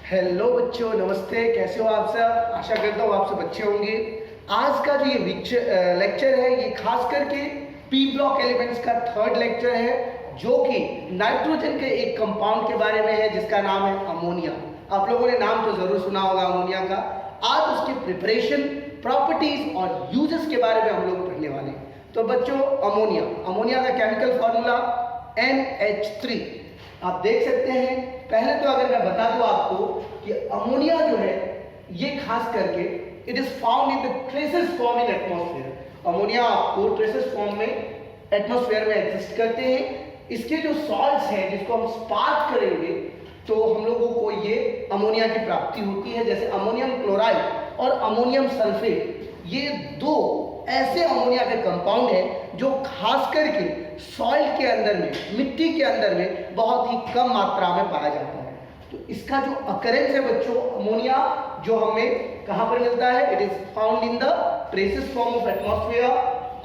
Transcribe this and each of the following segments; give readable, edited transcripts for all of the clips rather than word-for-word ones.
Hello बच्चों, नमस्ते। कैसे हो आप सब? आशा करता हूँ आप सब अच्छे होंगे। आज का जो ये लेक्चर है ये खास करके पी ब्लॉक एलिमेंट्स का थर्ड लेक्चर है, जो कि नाइट्रोजन के एक कंपाउंड के बारे में है जिसका नाम है अमोनिया। आप लोगों ने नाम तो जरूर सुना होगा अमोनिया का। आज उसकी प्रिपरेशन, प्रॉपर्टीज और यूजेस के बारे में हम लोग पढ़ने वाले हैं। तो बच्चों, अमोनिया का केमिकल फॉर्मूला NH3 आप देख सकते हैं। पहले तो अगर मैं बता दूं आपको कि अमोनिया जो है ये खास करके it is found in the traces form in atmosphere. Ammonia आपको ट्रेसेस फॉर्म में एटमॉस्फेयर में एग्जिस्ट करते हैं। इसके जो सॉल्ट्स हैं जिसको हम स्पार्क करेंगे तो हम लोगों को ये अमोनिया की प्राप्ति होती है। जैसे अमोनियम क्लोराइड और अमोनियम सल्फेट, ये दो ऐसे अमोनिया के कंपाउंड हैं जो खास करके सॉइल के अंदर में, मिट्टी के अंदर में बहुत ही कम मात्रा में पाया जाता है। तो इसका जो अकरेंस है बच्चों, अमोनिया जो हमें कहां पर मिलता है, it is found in the traces form of atmosphere.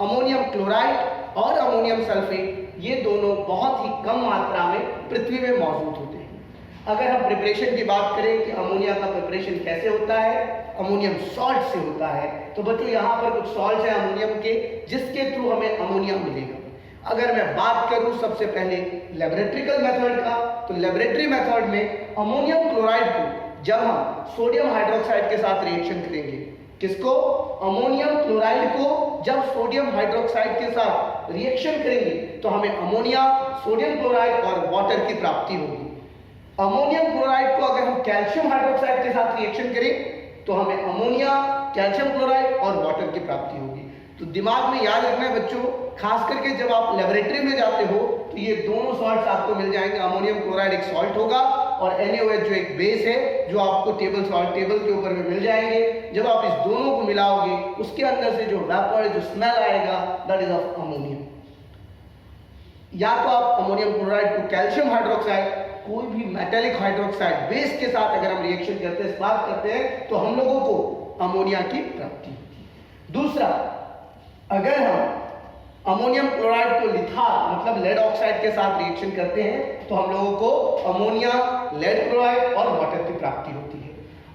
Ammonium chloride और अमोनियम सल्फेट ये दोनों बहुत ही कम मात्रा में पृथ्वी में मौजूद होते हैं। अगर हम प्रिपरेशन की बात करें कि अमोनिया का प्रिपरेशन कैसे होता है, अमोनियम सॉल्ट से होता है। तो बच्चों यहाँ पर कुछ सॉल्ट है अमोनियम के जिसके थ्रू हमें अमोनिया मिलेगा। अगर मैं बात करूं सबसे पहले लेबोरेटरिकल मेथड का, तो लेबोरेटरी मेथड में अमोनियम क्लोराइड को जब हम सोडियम हाइड्रोक्साइड के साथ रिएक्शन करेंगे, किसको? अमोनियम क्लोराइड को जब सोडियम हाइड्रोक्साइड के साथ रिएक्शन करेंगे तो हमें अमोनिया, सोडियम क्लोराइड और वाटर की प्राप्ति होगी। अमोनियम क्लोराइड को अगर हम कैल्शियम हाइड्रोक्साइड के साथ रिएक्शन करें तो हमें अमोनिया, कैल्शियम क्लोराइड और वाटर की प्राप्ति होगी। तो दिमाग में याद रखना है बच्चों, खास करके जब आप लेबोरेटरी में जाते हो तो ये दोनों सॉल्ट्स आपको मिल जाएंगे। अमोनियम क्लोराइड एक सॉल्ट होगा और NaOH जो एक बेस है जो आपको टेबल सॉल्ट टेबल के ऊपर में मिल जाएंगे। जब आप इस दोनों को मिलाओगे उसके अंदर से जो वेपर, जो स्मेल आएगा, दैट इज ऑफ अमोनिया। या तो आप अमोनियम क्लोराइड को कैल्शियम हाइड्रोक्साइड, कोई भी मेटेलिक हाइड्रोक्साइड बेस के साथ अगर हम रिएक्शन करते हैं, स्पार्क करते हैं, तो हम लोगों को अमोनिया की प्राप्ति होती है। दूसरा, अगर हम अमोनियम क्लोराइड को लिथार मतलब लेड ऑक्साइड के साथ रिएक्शन करते हैं तो हम लोगों को अमोनिया, लेड क्लोराइड और वाटर की प्राप्ति होती है।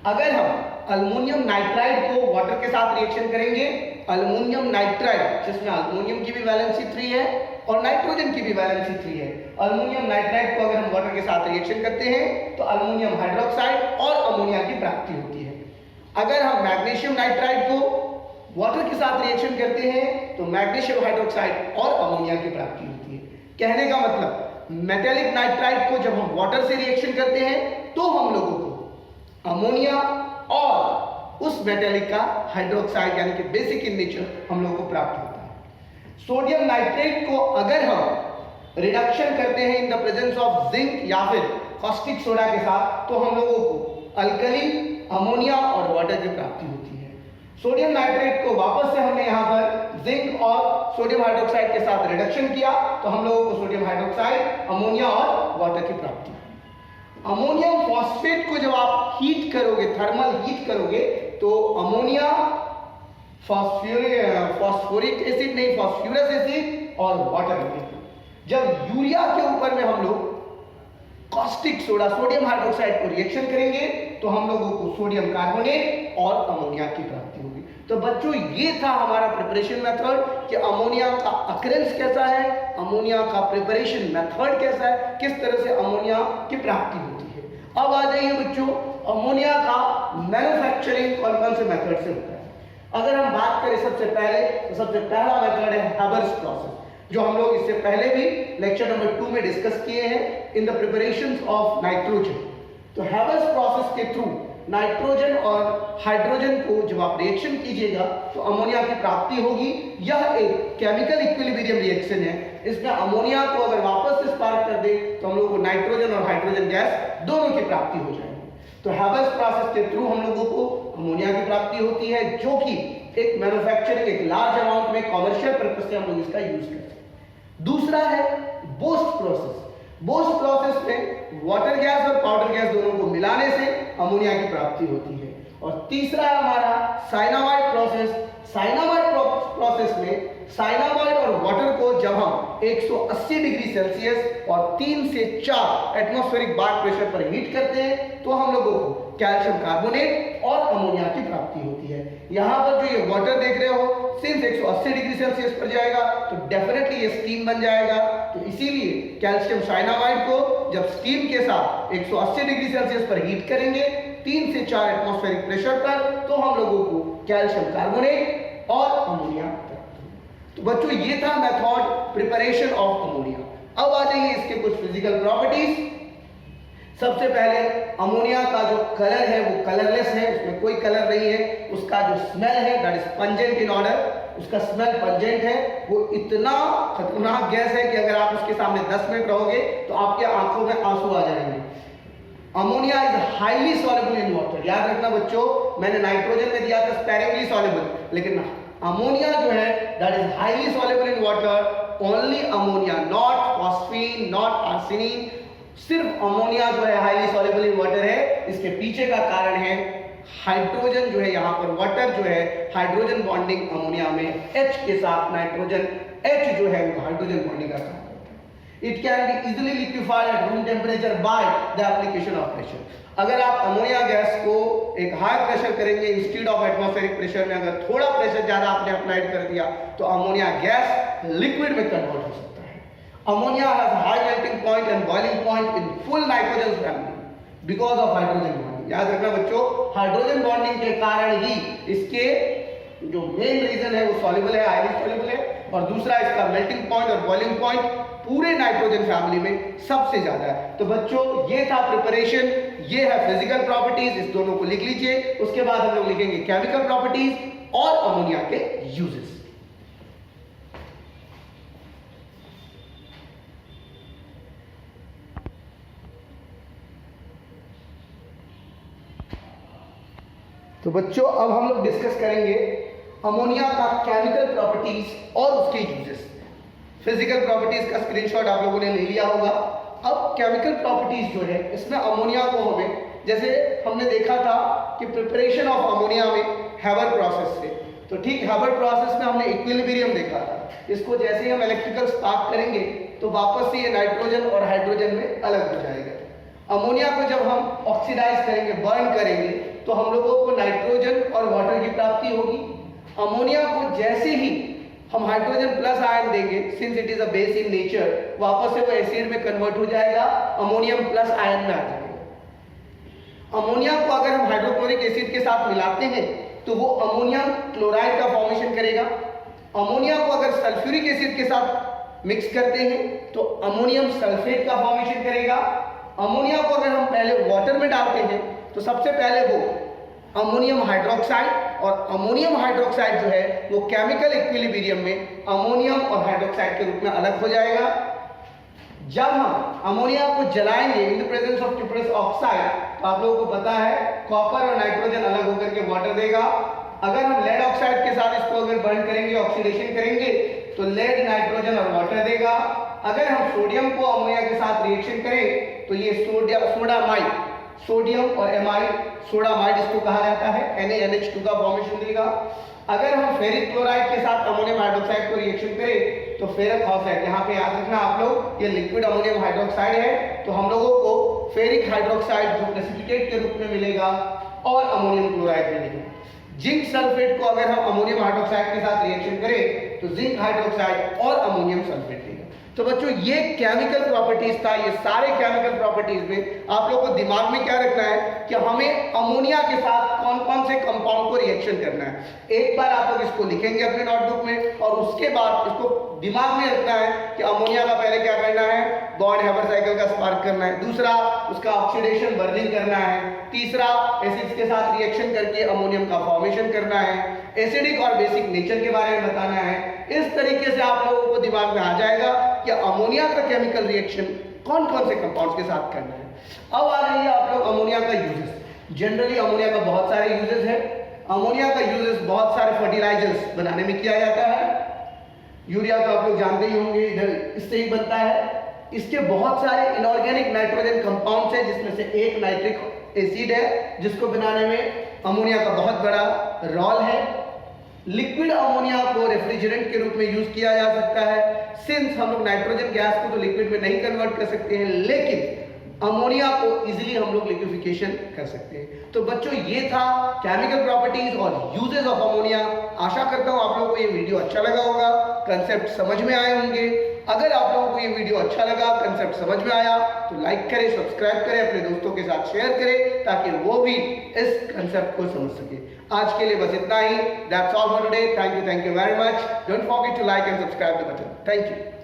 अगर हम अल्युमिनियम नाइट्राइड को वाटर के साथ रिएक्शन करेंगे, अल्युमिनियम नाइट्राइड जिसमें अल्युमिनियम की भी वैलेंसी 3 है और नाइट्रोजन की भी वैलेंसी 3 है, अल्युमिनियम नाइट्राइड को अगर हम वाटर के साथ रिएक्शन करते हैं तो अल्युमिनियम हाइड्रोक्साइड और अमोनिया की प्राप्ति होती है। अगर हम मैग्नीशियम नाइट्राइड को वाटर के साथ रिएक्शन करते हैं तो मैग्नीशियम हाइड्रोक्साइड और अमोनिया की प्राप्ति होती है। कहने का मतलब, मेटेलिक नाइट्राइड को जब हम वाटर से रिएक्शन करते हैं तो हम लोगों को अमोनिया और उस मेटेलिक का हाइड्रोक्साइड यानी कि बेसिक इन नेचर हम लोगों को प्राप्त होता है। सोडियम नाइट्रेट को अगर हम रिडक्शन करते हैं इन द प्रेजेंस ऑफ जिंक या फिर कॉस्टिक सोडा के साथ तो हम लोगों को अल्कली, अमोनिया और वाटर की प्राप्ति होती है। सोडियम नाइट्रेट को वापस से हमने यहाँ पर जिंक और सोडियम हाइड्रोक्साइड के साथ रिडक्शन किया तो हम लोगों को सोडियम हाइड्रोक्साइड, अमोनिया और वाटर की प्राप्ति। अमोनियम फॉस्फेट को जब आप हीट करोगे, थर्मल हीट करोगे, तो अमोनिया, फॉस्फोरिक एसिड नहीं, फॉस्फोरस एसिड और वाटर निकलेगा। जब यूरिया के ऊपर में हम लोग कॉस्टिक सोडा, सोडियम हाइड्रोक्साइड को रिएक्शन करेंगे तो हम लोगों को सोडियम कार्बोनेट और अमोनिया की प्राप्ति होगी। तो बच्चों, ये था हमारा प्रिपरेशन मेथड कि अमोनिया का अकरेंस कैसा है, अमोनिया का प्रिपरेशन मेथड कैसा है, किस तरह से अमोनिया की प्राप्ति होती है। अब आ जाइए बच्चों, अमोनिया का मैन्युफैक्चरिंग कौन कौन से मेथड से होता है। अगर हम बात करें सबसे पहले, तो सबसे पहला मेथड है हैबर्स प्रोसेस, जो हम लोग इससे पहले भी लेक्चर नंबर 2 में डिस्कस किए हैं, in the preparations of nitrogen. तो हैबर्स प्रोसेस के थ्रू नाइट्रोजन और हाइड्रोजन को जब आप रिएक्शन कीजिएगा तो अमोनिया की प्राप्ति होगी। यह एक केमिकल इक्विलिब्रियम रिएक्शन है। इसमें अमोनिया को अगर वापस से स्पार्क कर दे तो हम लोग को नाइट्रोजन और हाइड्रोजन गैस दोनों की प्राप्ति हो जाएगी। तो हैबर्स प्रोसेस के थ्रू हम लोगों को अमोनिया की प्राप्ति होती है, जो कि एक मैन्युफैक्चरिंग, एक लार्ज अमाउंट में कमर्शियल पर्पस से हम लोग इसका यूज करते हैं। दूसरा है बोस्ट प्रोसेस। बोस्ट प्रोसेस में वाटर गैस और पाउडर गैस दोनों को मिलाने से अमोनिया की प्राप्ति होती है। और तीसरा है हमारा साइनामाइड प्रोसेस। साइनामाइड प्रोसेस में साइनामाइड और वाटर को जब हम 180 डिग्री सेल्सियस और 3 से 4 एटमॉस्फेरिक बार प्रेशर पर हीट करते हैं तो हम लोगों को कैल्शियम कार्बोनेट और अमोनिया की प्राप्ति होती है। यहां पर जो ये वाटर देख रहे हो, सिंस 180 डिग्री सेल्सियस पर जाएगा तो डेफिनेटली ये स्टीम बन जाएगा। तो इसीलिए कैल्शियम साइनामाइड को जब स्टीम के साथ 180 डिग्री सेल्सियस पर हीट करेंगे 3 से 4 एटमॉस्फेरिक प्रेशर पर, तो हम लोगों को कैल्शियम कार्बोनेट और अमोनिया प्राप्त होगा। तो बच्चों ये था मेथड प्रिपरेशन ऑफ अमोनिया। अब आ जाइए इसके कुछ फिजिकल प्रॉपर्टीज। सबसे पहले अमोनिया का जो कलर है वो कलरलेस है, उसमें कोई कलर नहीं है। उसका जो स्मेल है that is pungent in order, उसका स्मेल पंजेंट है। वो इतना खतरनाक गैस है कि अगर आप उसके सामने 10 मिनट रहोगे तो आपके आंखों में आंसू आ जाएंगे। Ammonia is highly soluble in water. याद रखना बच्चों, मैंने नाइट्रोजन में दिया था स्पेरिंगली सॉल्युबल, लेकिन अमोनिया जो है that is highly soluble in water. Only ammonia, not phosphine, not arsine. सिर्फ अमोनिया जो है हाईली सॉल्युबल इन वाटर है। इसके पीछे का कारण है हाइड्रोजन जो है, यहां पर वाटर जो है हाइड्रोजन बॉन्डिंग अमोनिया में H के साथ नाइट्रोजन H जो है वो हाइड्रोजन बॉन्डिंग का काम करता है। It can be easily liquefied at room temperature by the application of pressure. अगर आप अमोनिया गैस को एक हाई प्रेशर करेंगे इंस्टेड ऑफ एटमॉस्फेरिक प्रेशर में, अगर थोड़ा प्रेशर ज्यादा आपने अप्लाइड कर दिया तो अमोनिया गैस लिक्विड में कन्वर्ट हो सकता है। Ammonia has high melting point and boiling point in full nitrogen family because of hydrogen bonding. याद रखना बच्चों, हाइड्रोजन बॉन्डिंग के कारण ही इसके जो मेन रीजन है वो सॉल्युबल है, हाईली सॉल्युबल है, और दूसरा इसका मेल्टिंग पॉइंट और बॉइलिंग पॉइंट पूरे नाइट्रोजन फैमिली में सबसे ज्यादा है। तो बच्चों ये था प्रिपरेशन, ये है फिजिकल प्रॉपर्टीज, इस दोनों को लिख लीजिए। उसके बाद हम लोग लिखेंगे केमिकल प्रॉपर्टीज और अमोनिया के यूजेस। तो बच्चों अब हम लोग डिस्कस करेंगे अमोनिया का केमिकल प्रॉपर्टीज और उसके यूजेस। फिजिकल प्रॉपर्टीज का स्क्रीनशॉट आप लोगों ने ले लिया होगा। अब केमिकल प्रॉपर्टीज जो है इसमें अमोनिया को हमें, जैसे हमने देखा था कि प्रिपरेशन ऑफ अमोनिया में हैबर प्रोसेस से, तो ठीक हैबर प्रोसेस में हमने इक्विलिब्रियम देखा था। इसको जैसे ही हम इलेक्ट्रिकल स्पार्क करेंगे तो वापस से ये नाइट्रोजन और हाइड्रोजन में अलग हो जाएगा। अमोनिया को जब हम ऑक्सीडाइज करेंगे, बर्न करेंगे, तो हम लोगों को नाइट्रोजन और वाटर की प्राप्ति होगी। अमोनिया को जैसे ही हम हाइड्रोजन प्लस आयन देंगे, since it is a base in nature, वापस से वो एसिड में कन्वर्ट हो जाएगा, अमोनियम प्लस आयन में आ जाएगा। अमोनिया को अगर हम हाइड्रोक्लोरिक एसिड के साथ मिलाते हैं तो वो अमोनियम क्लोराइड का फॉर्मेशन करेगा। अमोनिया को अगर सल्फ्यूरिक एसिड के साथ मिक्स करते हैं तो अमोनियम सल्फेट का फॉर्मेशन करेगा। अमोनिया को अगर हम पहले वाटर में डालते हैं तो सबसे पहले वो अमोनियम हाइड्रोक्साइड, और अमोनियम हाइड्रोक्साइड जो है वो केमिकल इक्विलिब्रियम में अमोनियम और हाइड्रोक्साइड के रूप में अलग हो जाएगा। जब हम अमोनिया को जलाएंगे in the presence of cuprous oxide, तो आप लोगों को पता है कॉपर और नाइट्रोजन अलग होकर के वाटर देगा। अगर हम लेड ऑक्साइड के साथ इसको अगर बर्न करेंगे, ऑक्सीडेशन करेंगे, तो लेड, नाइट्रोजन और वाटर देगा। अगर हम सोडियम को अमोनिया के साथ रिएक्शन करें तो ये सोडामाइड, सोडियम और एमाइड, सोडामाइड इसको कहा जाता है, NaNH2 का फॉर्मेशन देगा। अगर हम फेरिक क्लोराइड के साथ अमोनियम हाइड्रोक्साइड को रिएक्शन करें तो फेरक ऑक्साइड, यहाँ पे याद रखना आप लोग ये लिक्विड अमोनियम हाइड्रोक्साइड है, तो हम लोगों को फेरिक हाइड्रोक्साइड जो प्रेसिपिटेट के रूप में मिलेगा और अमोनियम क्लोराइड मिलेगा। जिंक सल्फेट को अगर हम अमोनियम हाइड्रोक्साइड के साथ रिएक्शन करें तो जिंक हाइड्रोक्साइड और अमोनियम सल्फेट देगा। तो बच्चों ये केमिकल प्रॉपर्टीज था। ये सारे केमिकल प्रॉपर्टीज में आप लोगों को दिमाग में क्या रखना है कि हमें अमोनिया के साथ कौन कौन से कंपाउंड को रिएक्शन करना है। एक बार आप लोग इसको लिखेंगे अपने नोटबुक में, और उसके बाद इसको दिमाग में रखना है कि अमोनिया का पहले क्या करना है, बॉन्ड हैबर साइकिल का स्पार्क करना है। दूसरा, उसका ऑक्सीडेशन बर्निंग करना है। तीसरा, एसिड्स के साथ रिएक्शन करके अमोनियम का फॉर्मेशन करना है। एसिडिक और बेसिक नेचर के बारे में बताना है। इस तरीके से आप लोगों को दिमाग में आ जाएगा कि अमोनिया का केमिकल रिएक्शन कौन कौन से कंपाउंड्स के साथ करना है। अब आ जाइए आप लोग अमोनिया का यूजेस। जनरली अमोनिया का बहुत सारे यूजेस है। अमोनिया का यूजेस बहुत सारे फर्टिलाइजर्स बनाने में किया जाता है। यूरिया तो आप लोग जानते ही होंगे, इधर इससे ही बनता है। इसके बहुत सारे इनऑर्गेनिक नाइट्रोजन कंपाउंड्स हैं, जिसमें से एक नाइट्रिक एसिड है जिसको बनाने में अमोनिया का बहुत बड़ा रोल है। लिक्विड अमोनिया को रेफ्रिजरेंट के रूप में यूज किया जा सकता है। सिंस हम लोग नाइट्रोजन गैस को तो लिक्विड में नहीं कन्वर्ट कर सकते हैं, लेकिन अमोनिया को इजीली हम लोग लिक्विफिकेशन कर सकते हैं। तो बच्चों ये था केमिकल प्रॉपर्टीज और यूजेस ऑफ अमोनिया। आशा करता हूं आप लोगों को ये वीडियो अच्छा लगा होगा, कंसेप्ट समझ में आए होंगे। अगर आप लोगों को ये वीडियो अच्छा लगा, कंसेप्ट समझ में आया, तो लाइक करें, सब्सक्राइब करें, अपने दोस्तों के साथ शेयर करें ताकि वो भी इस कंसेप्ट को समझ सके। आज के लिए बस इतना ही। That's all for today. Thank you very much. Don't forget to like and subscribe the button. Thank you.